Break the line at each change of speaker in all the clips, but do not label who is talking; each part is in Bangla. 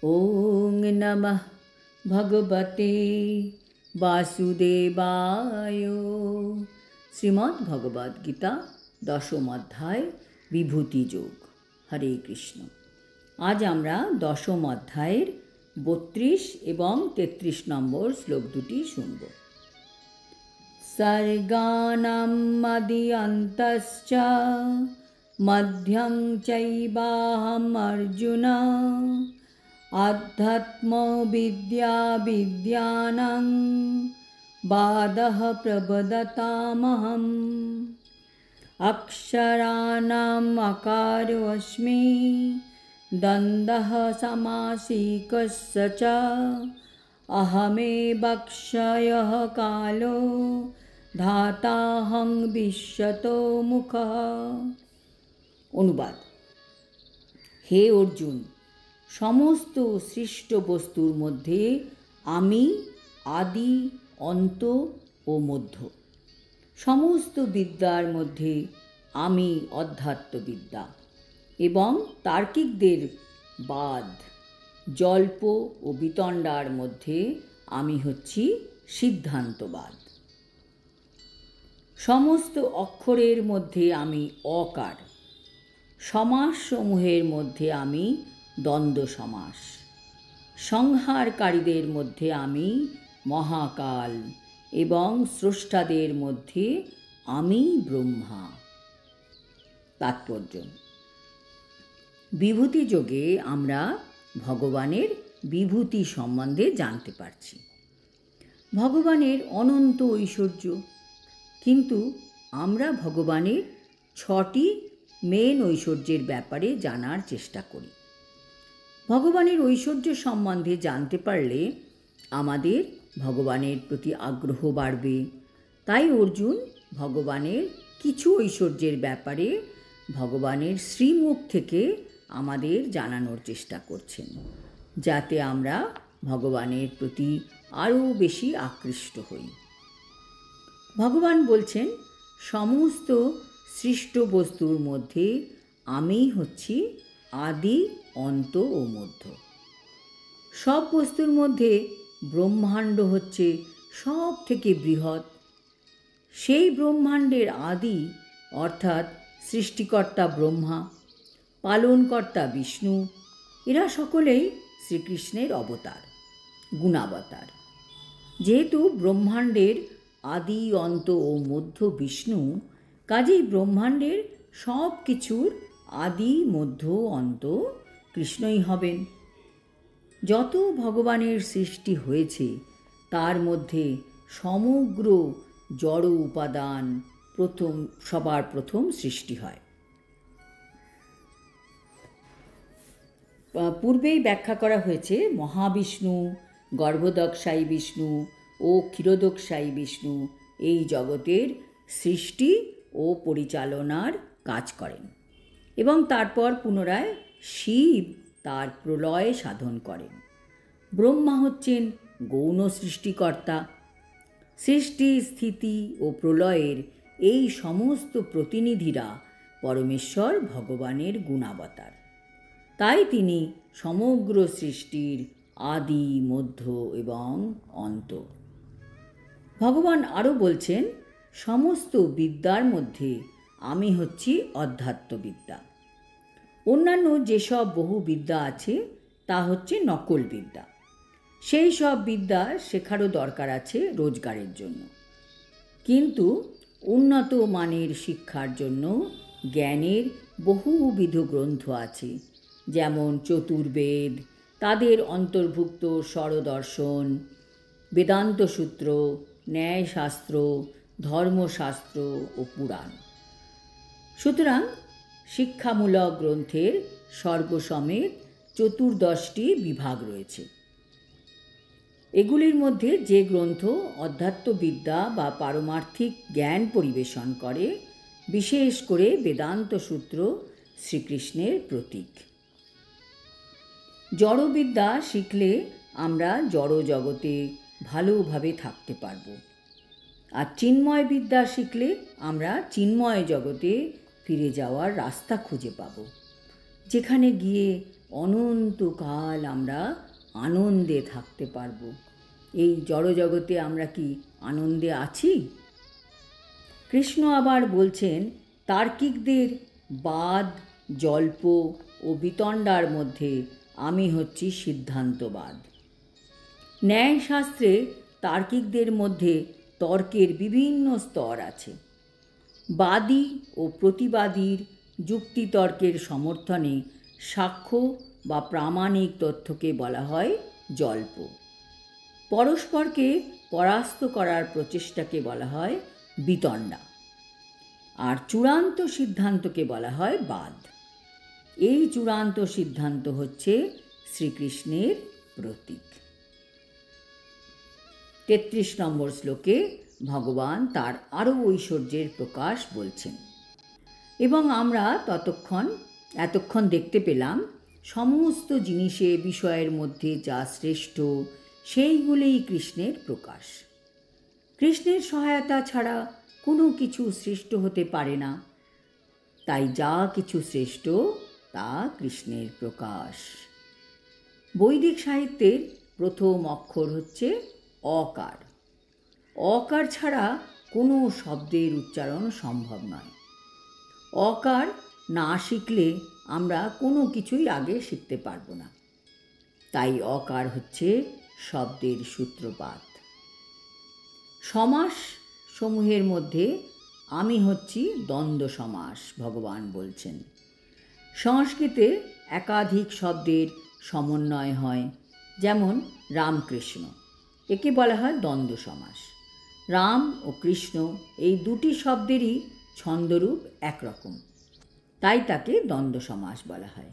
ওং নমঃ ভগবতে বাসুদেবায়। শ্রীমদ্ ভগবদ গীতা দশম অধ্যায় বিভূতি যোগ। হরে কৃষ্ণ। আজ আমরা দশম অধ্যায়ের 32 এবং 33 নম্বর শ্লোক দুটি শুনব। সর্গানাম মদিয়ন্তশ্চ মধ্যং চৈবাহম অর্জুন আধ্যাত্ম বিদ্যা বিদ্যানাং বাদঃ প্রবদতামহম অক্ষরাণাম আকারোऽস্মি দ্বন্দ্বঃ সমাসিকস্য চ অহমেবক্ষয়ঃ কালো ধাতাহং বিশ্বতো মুখঃ। অনুবাদ: হে অর্জুন, সমস্ত সৃষ্ট বস্তুর মধ্যে আমি আদি, অন্ত ও মধ্য। সমস্ত বিদ্যার মধ্যে আমি অধ্যাত্মবিদ্যা এবং তার্কিকদের বাদ, জল্প ও বিতণ্ডার মধ্যে আমি হচ্ছি সিদ্ধান্তবাদ। সমস্ত অক্ষরের মধ্যে আমি অকার, সমাসসমূহের মধ্যে আমি দ্বন্দ্ব সমাস, সংহারকারীদের মধ্যে আমি মহাকাল এবং স্রষ্টাদের মধ্যে আমি ব্রহ্মা। তাৎপর্য: বিভূতি যোগে আমরা ভগবানের বিভূতি সম্বন্ধে জানতে পারছি। ভগবানের অনন্ত ঐশ্বর্য, কিন্তু আমরা ভগবানের 6টি মেন ঐশ্বর্যের ব্যাপারে জানার চেষ্টা করি। ভগবানের ঐশ্বর্য সম্বন্ধে জানতে পারলে আমাদের ভগবানের প্রতি আগ্রহ বাড়বে। তাই অর্জুন ভগবানের কিছু ঐশ্বর্যের ব্যাপারে ভগবানের শ্রীমুখ থেকে আমাদের জানানোর চেষ্টা করছেন, যাতে আমরা ভগবানের প্রতি আরও বেশি আকৃষ্ট হই। ভগবান বলছেন, সমস্ত সৃষ্ট বস্তুর মধ্যে আমি হচ্ছি আদি, অন্ত ও মধ্য। সব বস্তুর মধ্যে ব্রহ্মাণ্ড হচ্ছে সব থেকে বৃহৎ। সেই ব্রহ্মাণ্ডের আদি অর্থাৎ সৃষ্টিকর্তা ব্রহ্মা, পালনকর্তা বিষ্ণু, এরা সকলেই শ্রীকৃষ্ণের অবতার, গুণাবতার। যেহেতু ব্রহ্মাণ্ডের আদি, অন্ত ও মধ্য বিষ্ণু, কাজেই ব্রহ্মাণ্ডের সব কিছুর আদি, মধ্য, অন্ত কৃষ্ণই হবেন। যত ভগবানের সৃষ্টি হয়েছে তার মধ্যে সমগ্র জড় উপাদান সবার প্রথম সৃষ্টি হয়। পূর্বেই ব্যাখ্যা করা হয়েছে, মহাবিষ্ণু, গর্ভদক্ষায়ী বিষ্ণু ও ক্ষীরোদক্ষায়ী বিষ্ণু এই জগতের সৃষ্টি ও পরিচালনার কাজ করেন এবং তারপর পুনরায় শিব তার প্রলয় সাধন করেন। ব্রহ্মা হচ্ছেন গৌণ সৃষ্টিকর্তা। সৃষ্টি, স্থিতি ও প্রলয়ের এই সমস্ত প্রতিনিধিরা পরমেশ্বর ভগবানের গুণাবতার। তাই তিনি সমগ্র সৃষ্টির আদি, মধ্য এবং অন্ত। ভগবান আরও বলছেন, সমস্ত বিদ্যার মধ্যে আমি হচ্ছি অধ্যাত্মবিদ্যা। অন্যান্য যেসব বহু বিদ্যা আছে তা হচ্ছে নকল বিদ্যা। সেই সব বিদ্যা শেখারও দরকার আছে রোজগারের জন্য, কিন্তু উন্নত মানের শিক্ষার জন্য জ্ঞানের বহুবিধ গ্রন্থ আছে, যেমন চতুর্বেদ, তাদের অন্তর্ভুক্ত স্বরদর্শন, বেদান্ত সূত্র, ন্যায়শাস্ত্র, ধর্মশাস্ত্র ও পুরাণ। সুতরাং শিক্ষামূলক গ্রন্থের সর্বসমেত 14টি বিভাগ রয়েছে। এগুলির মধ্যে যে গ্রন্থ অধ্যাত্মবিদ্যা বা পারমার্থিক জ্ঞান পরিবেশন করে, বিশেষ করে বেদান্ত সূত্র শ্রীকৃষ্ণের প্রতীক। জড়বিদ্যা শিখলে আমরা জড় জগতে ভালোভাবে থাকতে পারব, আর চিন্ময় বিদ্যা শিখলে আমরা চিন্ময় জগতে ফিরে যাওয়ার রাস্তা খুঁজে পাব, যেখানে গিয়ে অনন্তকাল আমরা আনন্দে থাকতে পারব। এই জড়জগতে আমরা কি আনন্দে আছি? কৃষ্ণ আবার বলছেন, তার্কিকদের বাদ, জল্প ও বিতণ্ডার মধ্যে আমি হচ্ছি সিদ্ধান্তবাদ। ন্যায়শাস্ত্রে তার্কিকদের মধ্যে তর্কের বিভিন্ন স্তর আছে। বাদী ও প্রতিবাদীর যুক্তিতর্কের সমর্থনে সাক্ষ্য বা প্রামাণিক তথ্যকে বলা হয় জল্প। পরস্পরকে পরাস্ত করার প্রচেষ্টাকে বলা হয় বিতণ্ডা। আর চূড়ান্ত সিদ্ধান্তকে বলা হয় বাদ। এই চূড়ান্ত সিদ্ধান্ত হচ্ছে শ্রীকৃষ্ণের প্রতীক। 33 নম্বর শ্লোকে ভগবান তার আরও ঐশ্বর্যের প্রকাশ বলছেন। এবং আমরা এতক্ষণ দেখতে পেলাম সমস্ত জিনিসে বিষয়ের মধ্যে যা শ্রেষ্ঠ সেইগুলিই কৃষ্ণের প্রকাশ। কৃষ্ণের সহায়তা ছাড়া কোনো কিছু শ্রেষ্ঠ হতে পারে না। তাই যা কিছু শ্রেষ্ঠ তা কৃষ্ণের প্রকাশ। বৈদিক সাহিত্যের প্রথম অক্ষর হচ্ছে অকার। অকার ছাড়া কোনো শব্দের উচ্চারণ সম্ভব নয়। অকার না শিখলে আমরা কোনো কিছুই আগে শিখতে পারবো না। তাই অকার হচ্ছে শব্দের সূত্রপাত। সমাস সমূহের মধ্যে আমি হচ্ছি দ্বন্দ্ব সমাস, ভগবান বলছেন। সংস্কৃতে একাধিক শব্দের সমন্বয় হয়, যেমন রামকৃষ্ণ, একে বলা হয় দ্বন্দ্ব সমাস। রাম ও কৃষ্ণ এই দুটি শব্দেরই ছন্দরূপ একরকম, তাই তাকে দ্বন্দ্ব সমাস বলা হয়।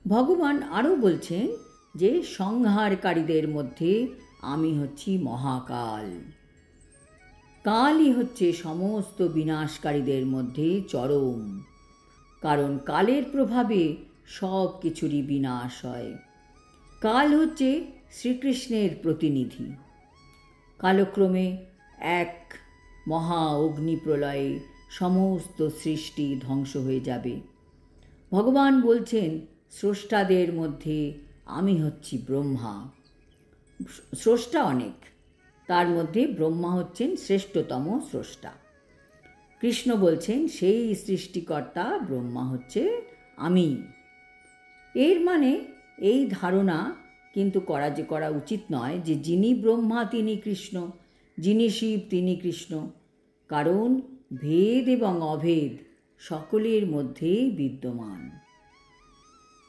ভগবান আরও বলছেন যে সংহারকারীদের মধ্যে আমি হচ্ছি মহাকাল। কালই হচ্ছে সমস্ত বিনাশকারীদের মধ্যে চরম, কারণ কালের প্রভাবে সব কিছুরই বিনাশ হয়। কাল হচ্ছে শ্রীকৃষ্ণের প্রতিনিধি। কালক্রমে এক মহা অগ্নিপ্রলয়ে সমস্ত সৃষ্টি ধ্বংস হয়ে যাবে। ভগবান বলছেন, স্রষ্টাদের মধ্যে আমি হচ্ছি ব্রহ্মা। স্রষ্টা অনেক, তার মধ্যে ব্রহ্মা হচ্ছেন শ্রেষ্ঠতম স্রষ্টা। কৃষ্ণ বলছেন সেই সৃষ্টিকর্তা ব্রহ্মা হচ্ছে আমি। এর মানে এই ধারণা কিন্তু করা উচিত নয় যে যিনি ব্রহ্মা তিনি কৃষ্ণ, যিনি শিব তিনি কৃষ্ণ, কারণ ভেদ এবং অভেদ সকলের মধ্যেই বিদ্যমান।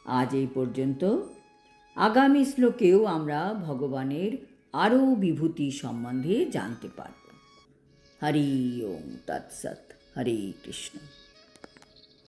আজ এই পর্যন্ত। আগামী শ্লোকেও আমরা ভগবানের আরও বিভূতি সম্বন্ধে জানতে পারব। হরি ওম তৎসৎ। হরে কৃষ্ণ।